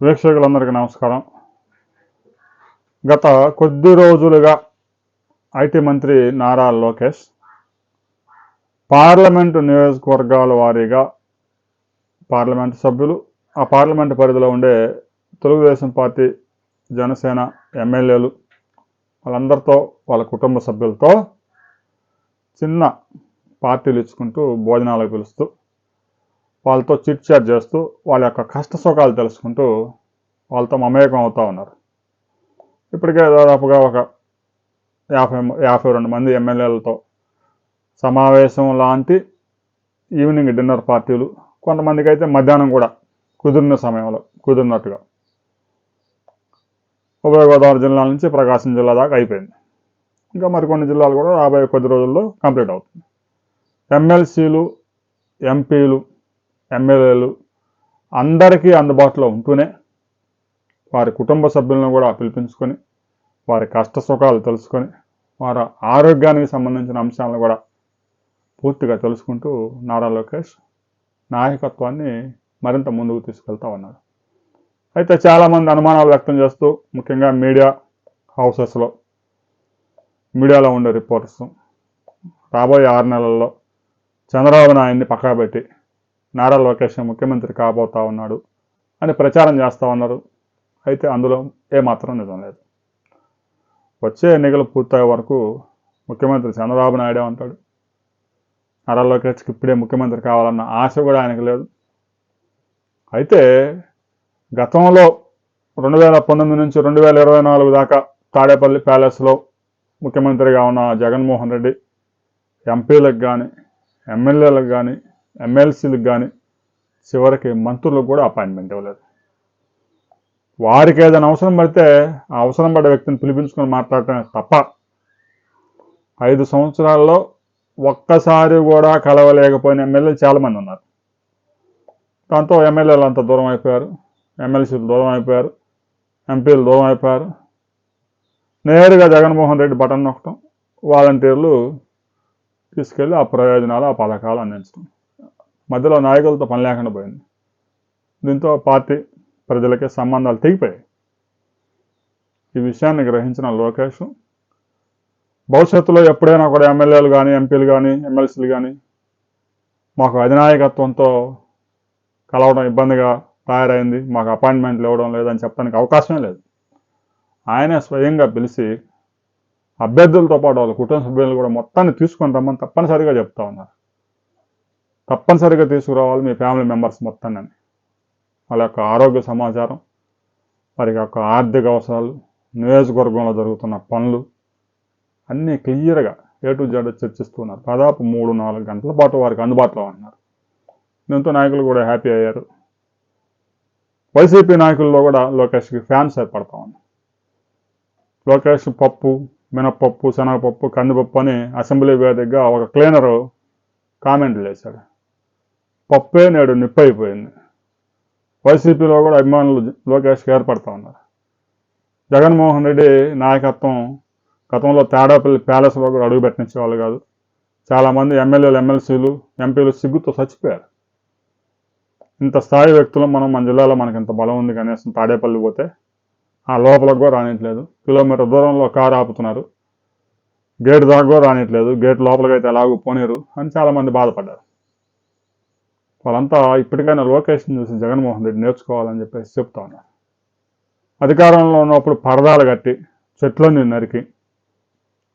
వీక్షకులందరికీ నమస్కారం. గత కొద్ది రోజులుగా ఐటీ మంత్రి నారా లోకేష్ పార్లమెంటు నియోజకవర్గాల వారీగా పార్లమెంటు సభ్యులు, ఆ పార్లమెంటు పరిధిలో ఉండే తెలుగుదేశం పార్టీ, జనసేన ఎమ్మెల్యేలు వాళ్ళందరితో, వాళ్ళ కుటుంబ సభ్యులతో చిన్న పార్టీలు ఇచ్చుకుంటూ భోజనాలకు పిలుస్తూ వాళ్ళతో చిట్ చాట్ చేస్తూ వాళ్ళ యొక్క కష్ట సుఖాలు తెలుసుకుంటూ వాళ్ళతో మమేకం అవుతూ ఉన్నారు. ఇప్పటికే దాదాపుగా ఒక 52 మంది ఎమ్మెల్యేలతో సమావేశం లాంటి ఈవినింగ్ డిన్నర్ పార్టీలు, కొంతమందికి అయితే మధ్యాహ్నం కూడా కుదిరిన సమయంలో కుదిరినట్టుగా ఉభయ గోదావరి జిల్లాల నుంచి ప్రకాశం జిల్లా దాకా అయిపోయింది. ఇంకా మరికొన్ని జిల్లాలు కూడా రాబోయే కొద్ది రోజుల్లో కంప్లీట్ అవుతుంది. ఎమ్మెల్సీలు, ఎంపీలు, ఎమ్మెల్యేలు అందరికీ అందుబాటులో ఉంటూనే వారి కుటుంబ సభ్యులను కూడా పిలిపించుకొని వారి కష్ట సుఖాలు తెలుసుకొని వారి ఆరోగ్యానికి సంబంధించిన అంశాలను కూడా పూర్తిగా తెలుసుకుంటూ నారా లోకేష్ నాయకత్వాన్ని మరింత ముందుకు తీసుకెళ్తా ఉన్నారు. అయితే చాలామంది అనుమానాలు వ్యక్తం చేస్తూ, ముఖ్యంగా మీడియా హౌసెస్లో, మీడియాలో ఉండే రిపోర్టర్స్ రాబోయే 6 నెలల్లో చంద్రబాబు నాయుడిని పక్కా పెట్టి నారా లోకేష్ ముఖ్యమంత్రి కాబోతా ఉన్నాడు అని ప్రచారం చేస్తూ ఉన్నారు. అయితే అందులో ఏమాత్రం నిజం లేదు. వచ్చే ఎన్నికలు పూర్తయ్యే వరకు ముఖ్యమంత్రి చంద్రబాబు నాయుడే ఉంటాడు. నారా లోకేష్కి ఇప్పుడే ముఖ్యమంత్రి కావాలన్న ఆశ కూడా ఆయనకు లేదు. అయితే గతంలో 2019 నుంచి 2024 దాకా తాడేపల్లి ప్యాలెస్లో ముఖ్యమంత్రిగా ఉన్న జగన్మోహన్ రెడ్డి ఎంపీలకు కానీ, ఎమ్మెల్యేలకు కానీ, ఎమ్మెల్సీలకు కానీ చివరికి మంత్రులకు కూడా అపాయింట్మెంట్ ఇవ్వలేదు. వారికి ఏదైనా అవసరం పడితే ఆ అవసరం పడే వ్యక్తిని పిలిపించుకొని మాట్లాడటమే తప్ప 5 సంవత్సరాల్లో ఒక్కసారి కూడా కలవలేకపోయిన ఎమ్మెల్యేలు చాలామంది ఉన్నారు. దాంతో ఎమ్మెల్యేలు అంత దూరం అయిపోయారు, ఎమ్మెల్సీలు దూరం అయిపోయారు, ఎంపీలు దూరం అయిపోయారు. నేరుగా జగన్మోహన్ రెడ్డి బటన్ నొక్కడం, వాలంటీర్లు తీసుకెళ్ళి ఆ ప్రయోజనాలు, ఆ పథకాలు అందించడం, మధ్యలో నాయకులతో పని లేకుండా పోయింది. దీంతో పార్టీ ప్రజలకే సంబంధాలు తెగిపోయాయి. ఈ విషయాన్ని గ్రహించిన లోకేష్ భవిష్యత్తులో ఎప్పుడైనా కూడా ఎమ్మెల్యేలు కానీ, ఎంపీలు కానీ, ఎమ్మెల్సీలు కానీ మాకు అధినాయకత్వంతో కలవడం ఇబ్బందిగా తయారైంది, మాకు అపాయింట్మెంట్లు ఇవ్వడం లేదని చెప్పడానికి అవకాశమే లేదు. ఆయనే స్వయంగా పిలిచి అభ్యర్థులతో పాటు వాళ్ళ కుటుంబ సభ్యులు కూడా మొత్తాన్ని తీసుకొని రమ్మని తప్పనిసరిగా చెప్తా ఉన్నారు. తప్పనిసరిగా తీసుకురావాలి మీ ఫ్యామిలీ మెంబర్స్ మొత్తాన్ని. వాళ్ళ యొక్క ఆరోగ్య సమాచారం, వారి యొక్క ఆర్థిక అవసరాలు, నియోజకవర్గంలో జరుగుతున్న పనులు అన్నీ క్లియర్గా A to Z చర్చిస్తున్నారు. దాదాపు 3-4 గంటల పాటు వారికి అందుబాటులో ఉన్నారు. దీంతో నాయకులు కూడా హ్యాపీ అయ్యారు. వైసీపీ నాయకుల్లో కూడా లోకేష్కి ఫ్యాన్స్ ఏర్పడతా ఉన్నారు. లోకేష్ పప్పు, మినప్పప్పు, శనగపప్పు, కందిపప్పు అని అసెంబ్లీ వేదికగా ఒక క్లీనరు కామెంట్లు వేశాడు. పప్పే నేడు నిప్పు అయిపోయింది. వైసీపీలో కూడా అభిమానులు లోకేష్కి ఏర్పడతా ఉన్నారు. జగన్మోహన్ రెడ్డి నాయకత్వం గతంలో తాడేపల్లి ప్యాలెస్లో కూడా అడుగు పెట్టించే వాళ్ళు కాదు. చాలామంది ఎమ్మెల్యేలు, ఎమ్మెల్సీలు, ఎంపీలు సిగ్గుతో చచ్చిపోయారు. ఇంత స్థాయి వ్యక్తులు మన జిల్లాలో మనకి ఇంత బలం ఉంది, కనీసం తాడేపల్లి పోతే ఆ లోపలకు కూడా రానిట్లేదు. కిలోమీటర్ దూరంలో కారు ఆపుతున్నారు, గేట్ దాకా కూడా రానిట్లేదు, గేట్ లోపలికైతే ఎలాగూ పోనీరు అని చాలామంది బాధపడ్డారు. వాళ్ళంతా ఇప్పటికైనా లోకేష్ని చూసి జగన్మోహన్ రెడ్డి నేర్చుకోవాలని చెప్పేసి చెప్తా ఉన్నారు. అధికారంలో ఉన్నప్పుడు పరదాలు కట్టి, చెట్లన్నీ నరికి,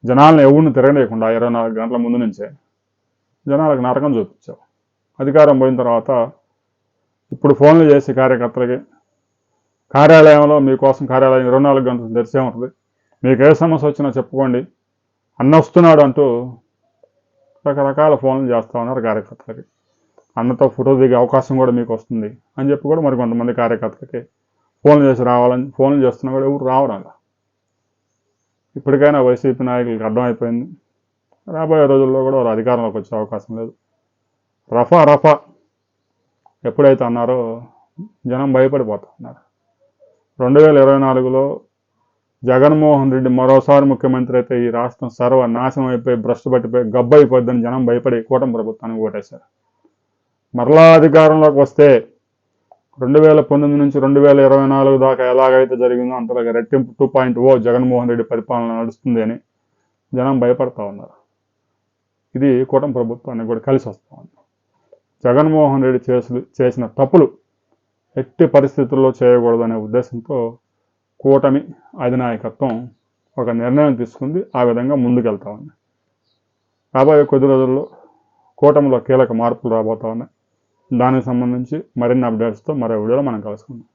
జనాలను ఎవరిని తిరగలేకుండా 24 గంటల ముందు నుంచే జనాలకు నరకం చూపించావు. అధికారం పోయిన తర్వాత ఇప్పుడు ఫోన్లు చేసి కార్యకర్తలకి, కార్యాలయంలో మీకోసం కార్యాలయం 24 గంటలు తెరిచే ఉంటుంది, మీకు ఏ సమస్య వచ్చినా చెప్పుకోండి, అన్న వస్తున్నాడు అంటూ రకరకాల ఫోన్లు చేస్తూ ఉన్నారు కార్యకర్తలకి. అన్నతో ఫోటో దిగే అవకాశం కూడా మీకు వస్తుంది అని చెప్పి కూడా మరి కొంతమంది కార్యకర్తలకి ఫోన్లు చేసి రావాలని ఫోన్లు చేస్తున్నా కూడా ఎవరు రావడం. ఇప్పటికైనా వైసీపీ నాయకులకు అర్థమైపోయింది. రాబోయే రోజుల్లో కూడా వారు అధికారంలోకి వచ్చే అవకాశం లేదు. రఫా ఎప్పుడైతే అన్నారో జనం భయపడిపోతా ఉన్నారు. 2024లో జగన్మోహన్ రెడ్డి మరోసారి ముఖ్యమంత్రి అయితే ఈ రాష్ట్రం సర్వనాశనం అయిపోయి, భ్రష్టు పట్టిపోయి, గబ్బు అయిపోద్దని జనం భయపడి కూటమి ప్రభుత్వానికి ఓటేశారు. మరలా అధికారంలోకి వస్తే 2019 నుంచి 2024 దాకా ఎలాగైతే జరిగిందో అంతలాగా రెట్టింపు 2.0 జగన్మోహన్ రెడ్డి పరిపాలన నడుస్తుంది అని జనం భయపడతా ఉన్నారు. ఇది కూటమి ప్రభుత్వానికి కూడా కలిసి వస్తూ ఉంది. జగన్మోహన్ రెడ్డి చేసిన తప్పులు ఎట్టి పరిస్థితుల్లో చేయకూడదనే ఉద్దేశంతో కూటమి అధినాయకత్వం ఒక నిర్ణయం తీసుకుంది. ఆ విధంగా ముందుకెళ్తా ఉంది. రాబోయే కొద్ది రోజుల్లో కూటమిలో కీలక మార్పులు రాబోతా ఉన్నాయి. దానికి సంబంధించి మరిన్ని అప్డేట్స్తో మరో వీడియోలో మనం కలుసుకుందాం.